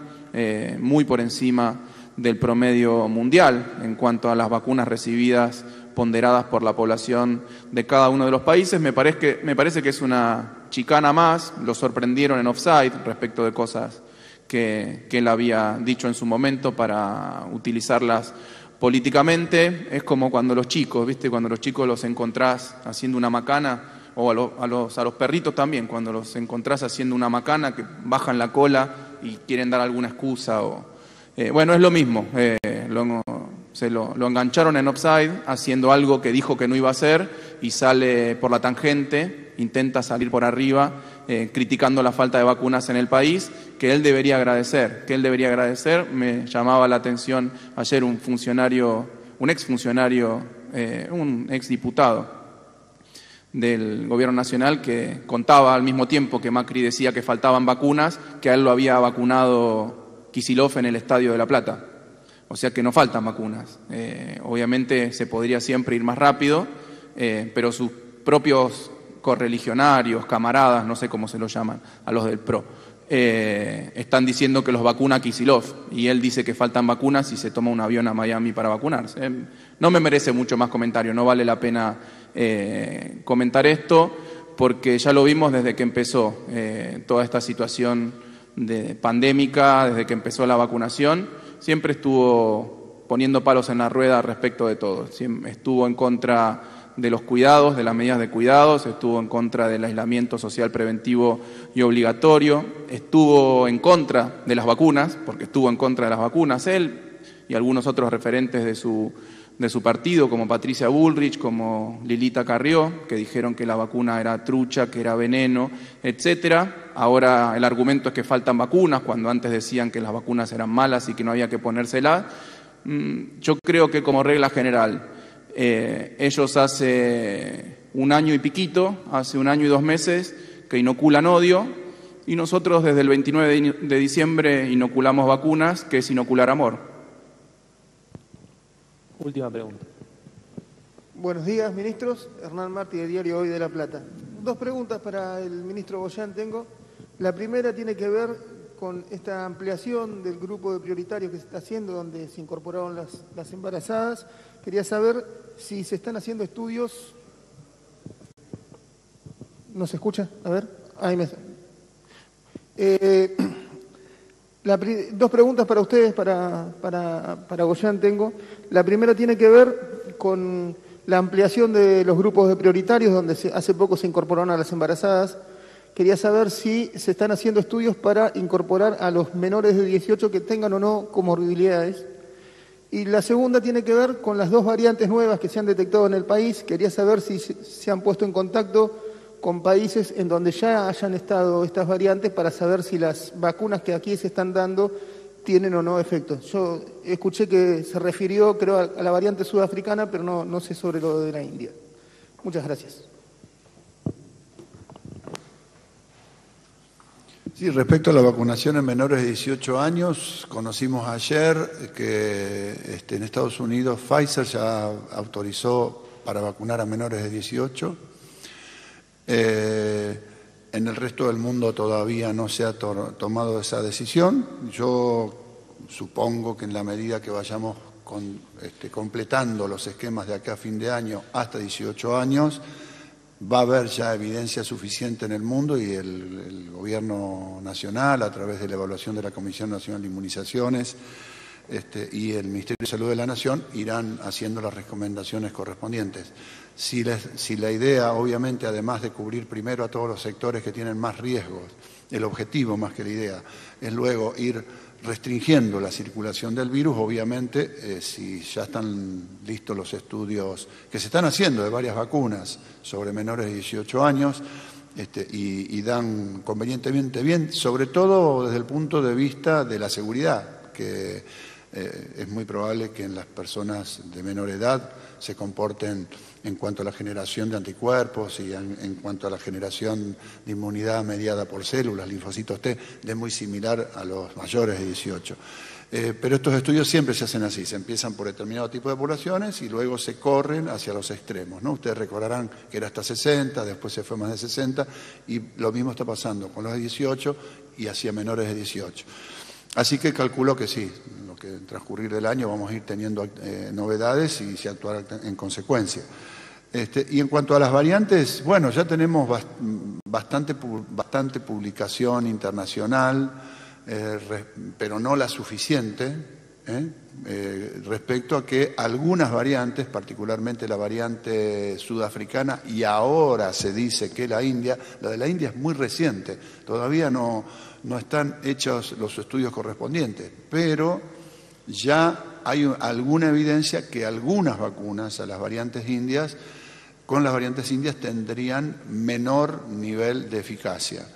muy por encima del promedio mundial en cuanto a las vacunas recibidas ponderadas por la población de cada uno de los países. Me parece que es una chicana más, lo sorprendieron en offside respecto de cosas que él había dicho en su momento para utilizarlas políticamente. Es como cuando los chicos, ¿viste? Cuando los chicos los encontrás haciendo una macana, o a los perritos también, cuando los encontrás haciendo una macana, que bajan la cola y quieren dar alguna excusa. Bueno, es lo mismo, lo engancharon en offside haciendo algo que dijo que no iba a hacer y sale por la tangente, intenta salir por arriba, criticando la falta de vacunas en el país, que él debería agradecer. Me llamaba la atención ayer un exdiputado del Gobierno Nacional que contaba al mismo tiempo que Macri decía que faltaban vacunas, que a él lo había vacunado Kicillof en el Estadio de La Plata. O sea que no faltan vacunas. Obviamente se podría siempre ir más rápido, pero sus propios correligionarios, camaradas, no sé cómo se los llaman, a los del PRO, están diciendo que los vacuna Kicillof y él dice que faltan vacunas y se toma un avión a Miami para vacunarse. No me merece mucho más comentario, no vale la pena comentar esto, porque ya lo vimos desde que empezó toda esta situación pandémica, desde que empezó la vacunación, siempre estuvo poniendo palos en la rueda respecto de todo. Estuvo en contra de los cuidados, de las medidas de cuidados, estuvo en contra del aislamiento social preventivo y obligatorio, estuvo en contra de las vacunas, porque estuvo en contra de las vacunas él y algunos otros referentes de su partido, como Patricia Bullrich, como Lilita Carrió, que dijeron que la vacuna era trucha, que era veneno, etcétera. Ahora el argumento es que faltan vacunas, cuando antes decían que las vacunas eran malas y que no había que ponérselas. Yo creo que como regla general, ellos hace un año y piquito, hace un año y 2 meses, que inoculan odio, y nosotros desde el 29 de diciembre inoculamos vacunas, que es inocular amor. Última pregunta. Buenos días, ministros. Hernán Martí, de Diario Hoy de La Plata. 2 preguntas para el ministro Goyán tengo. La primera tiene que ver con esta ampliación del grupo de prioritarios que se está haciendo, donde se incorporaron las embarazadas. Quería saber si se están haciendo estudios. ¿No se escucha? A ver. Ahí me... 2 preguntas para ustedes, para Goyán tengo. La primera tiene que ver con la ampliación de los grupos de prioritarios, donde hace poco se incorporaron a las embarazadas. quería saber si se están haciendo estudios para incorporar a los menores de 18 que tengan o no comorbilidades. Y la segunda tiene que ver con las 2 variantes nuevas que se han detectado en el país. Quería saber si se han puesto en contacto con países en donde ya hayan estado estas variantes para saber si las vacunas que aquí se están dando tienen o no efecto. Yo escuché que se refirió, creo, a la variante sudafricana, pero no sé sobre lo de la India. Muchas gracias. Sí, respecto a la vacunación en menores de 18 años, conocimos ayer que en Estados Unidos Pfizer ya autorizó para vacunar a menores de 18. En el resto del mundo todavía no se ha tomado esa decisión. Yo supongo que en la medida que vayamos completando los esquemas de acá a fin de año hasta 18 años, va a haber ya evidencia suficiente en el mundo y el Gobierno Nacional, a través de la evaluación de la Comisión Nacional de Inmunizaciones y el Ministerio de Salud de la Nación, irán haciendo las recomendaciones correspondientes. Si la idea, obviamente, además de cubrir primero a todos los sectores que tienen más riesgos, el objetivo más que la idea, es luego ir restringiendo la circulación del virus, obviamente, si ya están listos los estudios que se están haciendo de varias vacunas sobre menores de 18 años y dan convenientemente bien, sobre todo desde el punto de vista de la seguridad, que es muy probable que en las personas de menor edad se comporten en cuanto a la generación de anticuerpos y en cuanto a la generación de inmunidad mediada por células, linfocitos T, de muy similar a los mayores de 18. Pero estos estudios siempre se hacen así, se empiezan por determinado tipo de poblaciones y luego se corren hacia los extremos, ¿no? Ustedes recordarán que era hasta 60, después se fue más de 60 y lo mismo está pasando con los de 18 y hacia menores de 18. Así que calculo que sí, lo que en transcurrir del año vamos a ir teniendo novedades y se actuará en consecuencia. Y en cuanto a las variantes, bueno, ya tenemos bastante publicación internacional, pero no la suficiente, respecto a que algunas variantes, particularmente la variante sudafricana, y ahora se dice que la de la India es muy reciente, todavía no están hechos los estudios correspondientes, pero ya hay alguna evidencia que algunas vacunas a las variantes indias, con las variantes indias tendrían menor nivel de eficacia.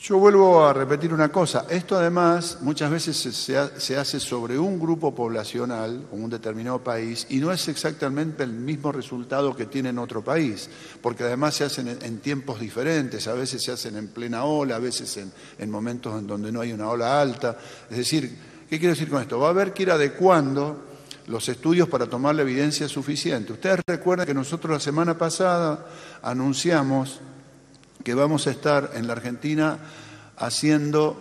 Yo vuelvo a repetir una cosa, esto además muchas veces se hace sobre un grupo poblacional o un determinado país y no es exactamente el mismo resultado que tiene en otro país, porque además se hacen en tiempos diferentes, a veces se hacen en plena ola, a veces en momentos en donde no hay una ola alta. Es decir, ¿qué quiero decir con esto? Va a haber que ir adecuando los estudios para tomar la evidencia suficiente. Ustedes recuerdan que nosotros la semana pasada anunciamos que vamos a estar en la Argentina haciendo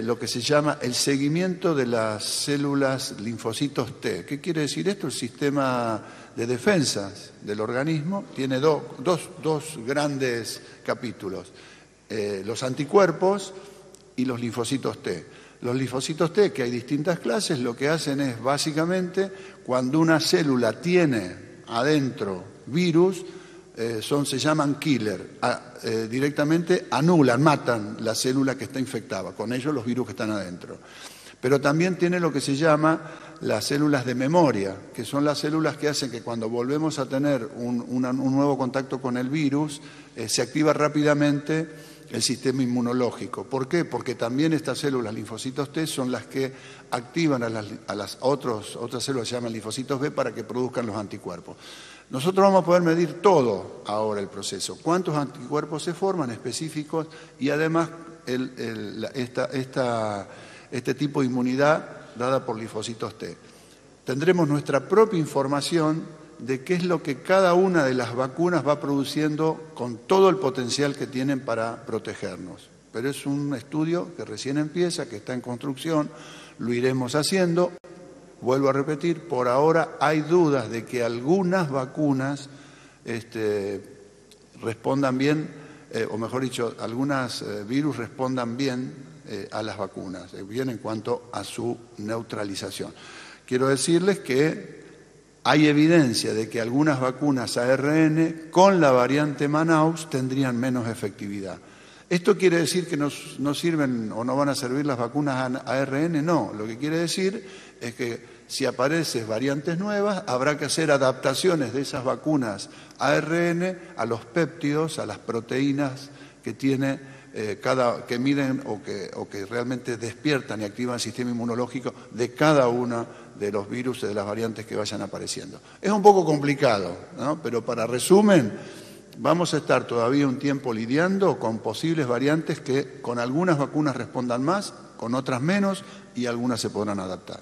lo que se llama el seguimiento de las células linfocitos T. ¿Qué quiere decir esto? El sistema de defensas del organismo tiene dos grandes capítulos, los anticuerpos y los linfocitos T. Los linfocitos T, que hay distintas clases, lo que hacen es básicamente cuando una célula tiene adentro virus, se llaman killer, directamente anulan, matan la célula que está infectada, con ellos los virus que están adentro. Pero también tiene lo que se llama las células de memoria, que son las células que hacen que cuando volvemos a tener un nuevo contacto con el virus, se activa rápidamente el sistema inmunológico. ¿Por qué? Porque también estas células linfocitos T son las que activan a las otras células que se llaman linfocitos B para que produzcan los anticuerpos. Nosotros vamos a poder medir todo ahora el proceso, cuántos anticuerpos se forman específicos y además este tipo de inmunidad dada por linfocitos T. Tendremos nuestra propia información de qué es lo que cada una de las vacunas va produciendo con todo el potencial que tienen para protegernos. Pero es un estudio que recién empieza, que está en construcción, lo iremos haciendo. Vuelvo a repetir, por ahora hay dudas de que algunas vacunas respondan bien, o mejor dicho, algunas virus respondan bien a las vacunas, bien en cuanto a su neutralización. Quiero decirles que hay evidencia de que algunas vacunas ARN con la variante Manaus tendrían menos efectividad. ¿Esto quiere decir que no sirven o no van a servir las vacunas ARN? No, lo que quiere decir es que si aparecen variantes nuevas, habrá que hacer adaptaciones de esas vacunas ARN a los péptidos, a las proteínas que tiene que miden o que realmente despiertan y activan el sistema inmunológico de cada una de los virus y de las variantes que vayan apareciendo. Es un poco complicado, ¿no? Pero para resumen, vamos a estar todavía un tiempo lidiando con posibles variantes que con algunas vacunas respondan más, con otras menos y algunas se podrán adaptar.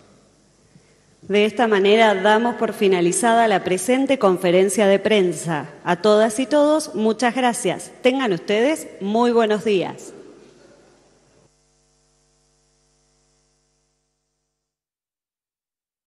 De esta manera damos por finalizada la presente conferencia de prensa. A todas y todos, muchas gracias. Tengan ustedes muy buenos días.